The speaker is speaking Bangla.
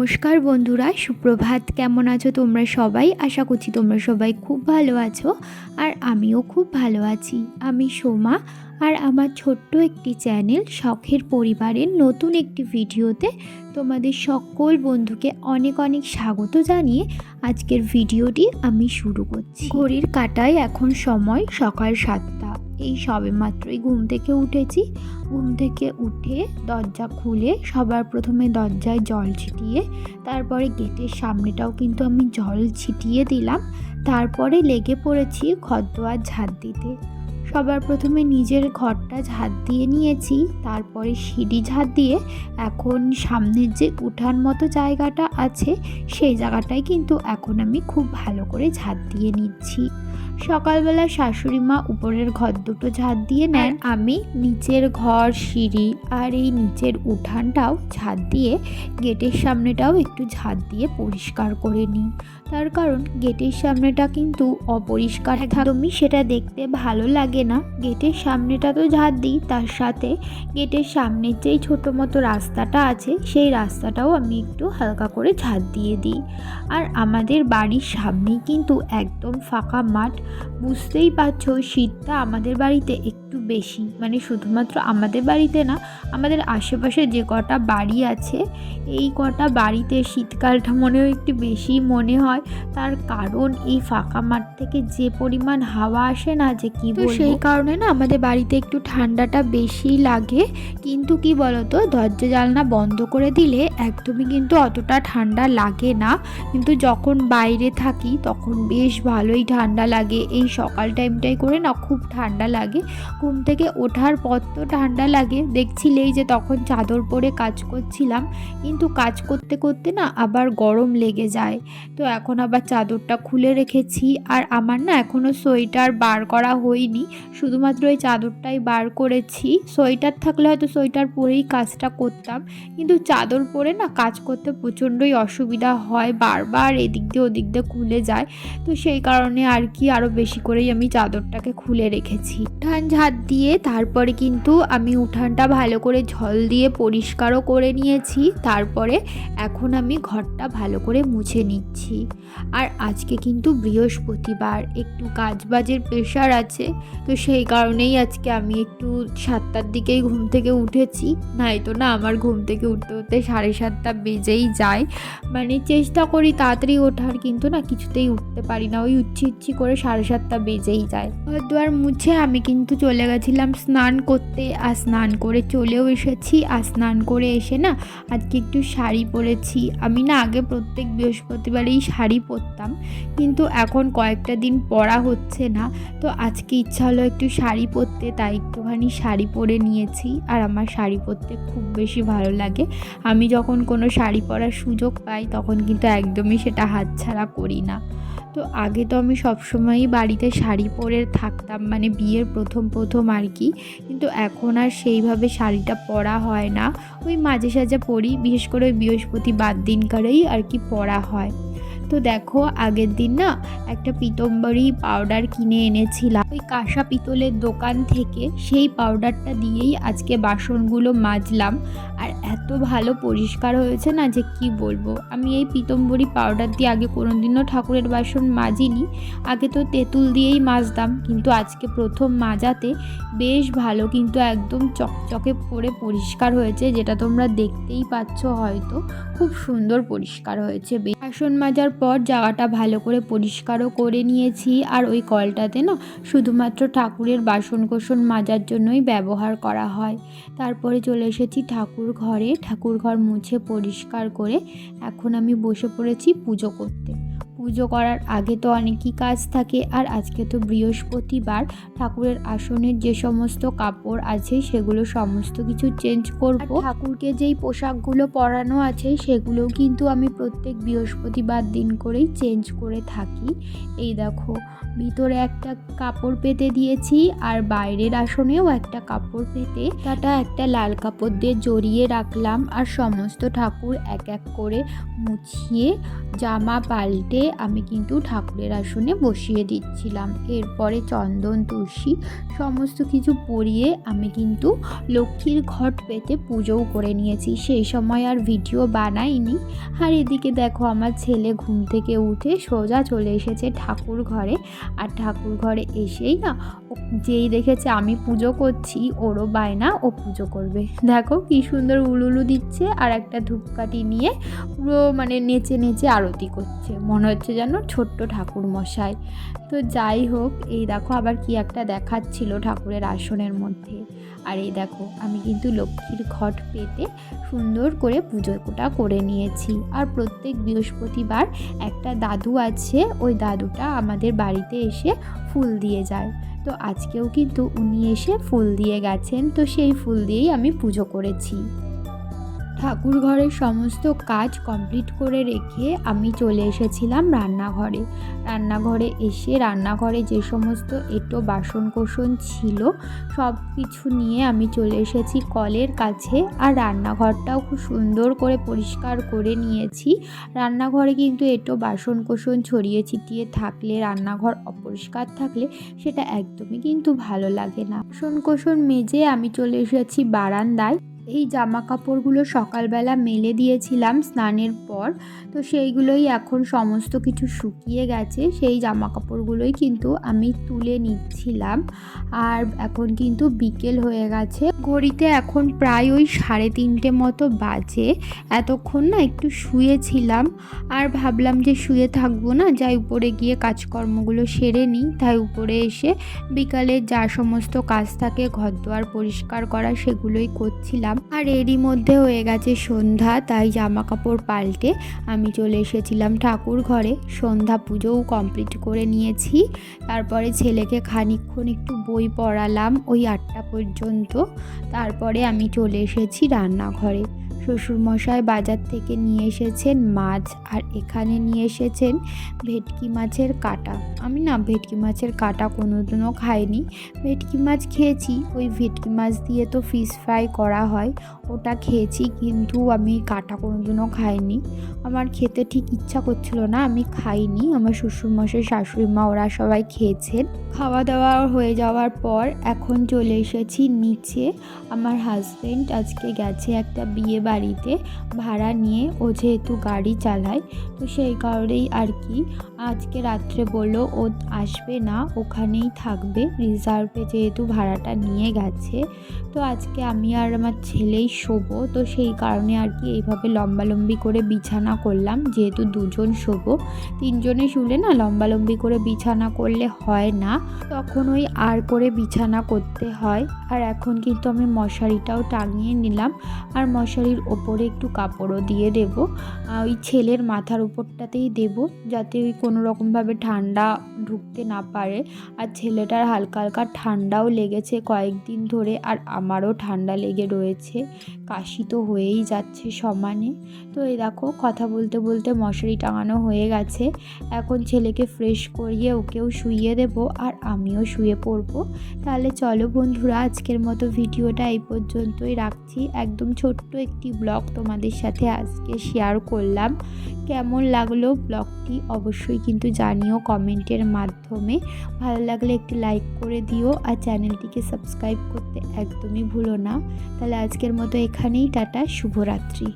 নমস্কার বন্ধুরা, সুপ্রভাত। কেমন আছো তোমরা সবাই? আশা করছি তোমরা সবাই খুব ভালো আছো, আর আমিও খুব ভালো আছি। আমি সোমা, আর আমার ছোট্ট একটি চ্যানেল শখের পরিবারের নতুন একটি ভিডিওতে তোমাদের সকল বন্ধুকে অনেক অনেক স্বাগত জানিয়ে আজকের ভিডিওটি আমি শুরু করছি। ঘড়ির কাঁটায় এখন সময় সকাল 7টা। এই সবেমাত্রই ঘুম থেকে উঠেছি। ঘুম থেকে উঠে দরজা খুলে সবার প্রথমে দরজায় জল ছিটিয়ে, তারপরে গেটের সামনেটাও কিন্তু আমি জল ছিটিয়ে দিলাম। তারপরে লেগে পড়েছি ঘরদোয়ার ঝাঁট দিতে। সবার প্রথমে নিজের ঘরটা ঝাঁট দিয়ে নিয়েছি, তারপরে সিঁড়ি ঝাঁট দিয়ে এখন সামনের যে উঠান মতো জায়গাটা আছে সেই জায়গাটায় কিন্তু এখন আমি খুব ভালো করে ঝাঁট দিয়ে নিচ্ছি। সকালবেলা শাশুড়ি মা উপরের ঘর দুটো ঝাঁট দিয়ে নেন, আমি নিচের ঘর, সিঁড়ি আর এই নিচের উঠানটাও ঝাঁট দিয়ে গেটের সামনেটাও একটু ঝাঁট দিয়ে পরিষ্কার করে নিই। তার কারণ গেটের সামনেটা কিন্তু অপরিষ্কার একদমই, সেটা দেখতে ভালো লাগে না। গেটের সামনেটা তো ঝাঁট দিই, তার সাথে গেটের সামনের যেই ছোটো মতো রাস্তাটা আছে সেই রাস্তাটাও আমি একটু হালকা করে ঝাঁট দিয়ে দিই। আর আমাদের বাড়ির সামনেই কিন্তু একদম ফাঁকা মাঠ। বুঝতেই পারছো শীতটা আমাদের বাড়িতে একটু বেশি, মানে শুধুমাত্র আমাদের বাড়িতে না, আমাদের আশেপাশে যে কটা বাড়ি আছে এই কটা বাড়িতে শীতকালটা মনেও একটু বেশি মনে হয়। তার কারণ এই ফাঁকা মাঠ থেকে যে পরিমাণ হাওয়া আসে না, যে কি বলবো, সেই কারণে না আমাদের বাড়িতে একটু ঠান্ডাটা বেশি লাগে। কিন্তু কি বলতো, দরজা জানলা বন্ধ করে দিলে একদমই কিন্তু অতটা ঠান্ডা লাগে না, কিন্তু যখন বাইরে থাকি তখন বেশ ভালোই ঠান্ডা লাগে। এই সকাল টাইমটাই করে না খুব ঠান্ডা লাগে। ঘুম থেকে ওঠার পর তো ঠান্ডা লাগে, দেখছিলেই যে তখন চাদর পরে কাজ করছিলাম, কিন্তু কাজ করতে করতে না আবার গরম লেগে যায়। তো এখন আবার চাদরটা খুলে রেখেছি। আর আমার না এখনও সোয়েটার বার করা হয়নি, শুধুমাত্র এই চাদরটাই বার করেছি। সোয়েটার থাকলে হয়তো সোয়েটার পরেই কাজটা করতাম, কিন্তু চাদর পরে না কাজ করতে প্রচণ্ডই অসুবিধা হয়, বারবার এদিক দিয়ে ওদিক দিয়ে খুলে যায়। তো সেই কারণে আর কি আরও বেশি করেই আমি চাদরটাকে খুলে রেখেছি। উঠান ঝাঁট দিয়ে তারপরে কিন্তু আমি উঠানটা ভালো করে জল দিয়ে পরিষ্কারও করে নিয়েছি। তারপরে এখন আমি ঘরটা ভালো করে মুছে নিচ্ছি। আর আজকে কিন্তু বৃহস্পতিবার, একটু কাজবাজের প্রেশার আছে, তো সেই কারণেই আজকে আমি একটু 7টার দিকেই ঘুম থেকে উঠেছি। নয়তো না আমার ঘুম থেকে উঠতে উঠতে 7:30 বেজেই যায়। মানে চেষ্টা করি তাড়াতাড়ি ওঠার, কিন্তু না কিছুতেই উঠতে পারি না, ওই উচ্ছি করে 7:30 বেজেই যায়। ঘর দুয়ার মুছে আমি কিন্তু চলে গেছিলাম স্নান করতে, আর স্নান করে চলেও এসেছি। আর স্নান করে এসে না আজকে একটু শাড়ি পরেছি। আমি না আগে প্রত্যেক বৃহস্পতিবারেই শাড়ি পরতাম, কিন্তু এখন কয়েকটা দিন পরা হচ্ছে না, তো আজকে ইচ্ছা হলো একটু শাড়ি পরতে, তাই একটুখানি শাড়ি পরে নিয়েছি। আর আমার শাড়ি পরতে খুব বেশি ভালো লাগে। আমি যখন কোনো শাড়ি পরার সুযোগ পাই তখন কিন্তু একদমই সেটা হাতছাড়া করি না। তো আগে তো আমি সবসময়ই বাড়িতে শাড়ি পরে থাকতাম, মানে বিয়ের প্রথম আর কি, কিন্তু এখন আর সেইভাবে শাড়িটা পরা হয় না। ওই মাঝে সাঝে পরি, বিশেষ করে ওই বৃহস্পতিবার দিনকারেই আর কি পরা হয়। তো দেখো আগের দিন না একটা পিতম্বরী পাউডার কিনে এনেছিলাম ওই কাঁসা পিতলের দোকান থেকে। সেই পাউডারটা দিয়েই আজকে বাসনগুলো মাজলাম, আর এত ভালো পরিষ্কার হয়েছে না যে কি বলবো। আমি এই পিতম্বরী পাউডার দিয়ে আগে কোনোদিনও ঠাকুরের বাসন মাজিনি, আগে তো তেঁতুল দিয়েই মাজতাম, কিন্তু আজকে প্রথম মাজাতে বেশ ভালো, কিন্তু একদম চকচকে করে পরিষ্কার হয়েছে, যেটা তোমরা দেখতেই পাচ্ছ হয়তো। খুব সুন্দর পরিষ্কার হয়েছে। বাসন মাজার পর জায়গাটা ভালো করে পরিষ্কারও করে নিয়েছি। আর ওই কলটাতে না শুধুমাত্র ঠাকুরের বাসন কোসন মাজার জন্যই ব্যবহার করা হয়। তারপরে চলে এসেছি ঠাকুর ঘরে, ঠাকুর ঘর মুছে পরিষ্কার করে এখন আমি বসে পড়েছি পুজো করতে। পুজো করার আগে তো অনেকই কাজ থাকে, আর আজকে তো বৃহস্পতিবার, ঠাকুরের আসনের যে সমস্ত কাপড় আছে সেগুলো সমস্ত কিছু চেঞ্জ করব। ঠাকুরকে যেই পোশাকগুলো পরানো আছে সেগুলোও কিন্তু আমি প্রত্যেক বৃহস্পতিবার দিন করেই চেঞ্জ করে থাকি। এই দেখো ভিতরে একটা কাপড় পেতে দিয়েছি, আর বাইরের আসনেও একটা কাপড় পেতে তাটা একটা লাল কাপড় দিয়ে জড়িয়ে রাখলাম। আর সমস্ত ঠাকুর এক এক করে মুছিয়ে জামা পাল্টে আমি কিন্তু ঠাকুরের আসনে বসিয়ে দিচ্ছিলাম। এরপরে চন্দন তুলসী সমস্ত কিছু পরিয়ে আমি কিন্তু লক্ষ্মীর ঘট পেতে পুজোও করে নিয়েছি। সেই সময় আর ভিডিও বানাইনি। আর এদিকে দেখো আমার ছেলে ঘুম থেকে উঠে সোজা চলে এসেছে ঠাকুর ঘরে। আর ঠাকুর ঘরে এসেই না যেই দেখেছে আমি পুজো করছি ওরও বায়না ও পুজো করবে। দেখো কি সুন্দর উলুলু দিচ্ছে আর একটা ধূপকাঠি নিয়ে পুরো নেচে নেচে আরতি করছে, মনে হচ্ছে যেন ছোট্ট ঠাকুর মশাই। তো যাই হোক, এই দেখো আবার কি একটা দেখাচ্ছিল ঠাকুরের আসনের মধ্যে। আর এই দেখো আমি কিন্তু লক্ষ্মীর ঘট পেতে সুন্দর করে পুজোটা করে নিয়েছি। আর প্রত্যেক বৃহস্পতিবার একটা দাদু আছে, ওই দাদুটা আমাদের বাড়িতে এসে ফুল দিয়ে যায়। তো আজকেও কিন্তু উনি এসে ফুল দিয়ে গেছেন, তো সেই ফুল দিয়েই আমি পুজো করেছি। ঠাকুর ঘরের সমস্ত কাজ কমপ্লিট করে রেখে আমি চলে এসেছিলাম রান্নাঘরে এসে রান্নাঘরে যে সমস্ত এঁটো বাসনকোসন ছিল সব কিছু নিয়ে আমি চলে এসেছি কলের কাছে। আর রান্নাঘরটাও খুব সুন্দর করে পরিষ্কার করে নিয়েছি। রান্নাঘরে কিন্তু এঁটো বাসনকোসন ছড়িয়ে ছিটিয়ে থাকলে, রান্নাঘর অপরিষ্কার থাকলে সেটা একদমই কিন্তু ভালো লাগে না। বাসনকোসন মেজে আমি চলে এসেছি বারান্দায়। এই জামা কাপড়গুলো সকালবেলা মেলে দিয়েছিলাম স্নানের পর, তো সেইগুলোই এখন সমস্ত কিছু শুকিয়ে গেছে। সেই জামা কাপড়গুলোই কিন্তু আমি তুলে নিচ্ছিলাম। আর এখন কিন্তু বিকেল হয়ে গেছে, ঘড়িতে এখন প্রায় ওই 3:30 মতো বাজে। এতক্ষণ না একটু শুয়েছিলাম আর ভাবলাম যে শুয়ে থাকবো না, যাই উপরে গিয়ে কাজকর্মগুলো সেরে নিই। তাই উপরে এসে বিকালে যা সমস্ত কাজ থাকে ঘরদোয়ার পরিষ্কার করা সেগুলোই করছিলাম। আর এরই মধ্যে হয়ে গেছে সন্ধ্যা, তাই জামা কাপড় পাল্টে আমি চলে এসেছিলাম ঠাকুর ঘরে। সন্ধ্যা পুজোও কমপ্লিট করে নিয়েছি। তারপরে ছেলেকে খানিকক্ষণ একটু বই পড়ালাম ওই 8টা পর্যন্ত। তারপরে আমি চলে এসেছি রান্নাঘরে। শ্বশুরমশাই বাজার থেকে নিয়ে এসেছেন মাছ, আর এখানে নিয়ে এসেছেন ভেটকি মাছের কাটা। আমি না ভেটকি মাছের কাটা কোনোদিনও খাইনি। ভেটকি মাছ খেয়েছি, ওই ভেটকি মাছ দিয়ে তো ফিশ ফ্রাই করা হয়, ওটা খেয়েছি, কিন্তু আমি কাটা কোনোদিনও খাইনি। আমার খেতে ঠিক ইচ্ছা করছিল না, আমি খাইনি। আমার শ্বশুরমশাই শাশুড়ি মা ওরা সবাই খেয়েছেন। খাওয়া দাওয়া হয়ে যাওয়ার পর এখন চলে এসেছি নিচে। আমার হাজব্যান্ড আজকে গেছে একটা বিয়ে বাড়িতে ভাড়া নিয়ে, ও যেহেতু গাড়ি চালায় তো সেই কারণেই আর কি আজকে রাত্রে বললো ও আসবে না, ওখানেই থাকবে রিজার্ভে, যেহেতু ভাড়াটা নিয়ে গেছে। তো আজকে আমি আর আমার ছেলেই শোবো, তো সেই কারণে আর কি এইভাবে লম্বালম্বি করে বিছানা করলাম। যেহেতু 2জন শোবো, 3জনে শুলে না লম্বালম্বি করে বিছানা করলে হয় না, তখন ওই আর করে বিছানা করতে হয়। আর এখন কিন্তু আমি মশারিটাও টাঙিয়ে নিলাম, আর মশারির ওপরে একটু কাপড়ও দিয়ে দেব। ওই ছেলের মাথার উপরটাতেই দেব, যাতে ওই কোনো রকমভাবে ঠান্ডা ঢুকতে না পারে। আর ছেলেটার হালকা হালকা ঠান্ডাও লেগেছে কয়েকদিন ধরে, আর আমারও ঠান্ডা লেগে রয়েছে, কাশি তো হয়েই যাচ্ছে সমানে। তো এই দেখো কথা বলতে বলতে মশারি টাঙানো হয়ে গেছে। এখন ছেলেকে ফ্রেশ করিয়ে ওকেও শুইয়ে দেব, আর আমিও শুয়ে পড়বো। তাহলে চলো বন্ধুরা, আজকের মতো ভিডিওটা এই পর্যন্তই রাখছি। একদম ছোট্ট একটি ব্লগ তোমাদের সাথে আজকে শেয়ার করলাম। কেমন লাগলো ব্লগটি অবশ্যই কিন্তু জানিও কমেন্টের মাধ্যমে। ভালো লাগলে একটি লাইক করে দিও, আর চ্যানেলটিকে সাবস্ক্রাইব করতে একদমই ভুলো না। তাহলে আজকের মতো এখানেই টাটা, শুভরাত্রি।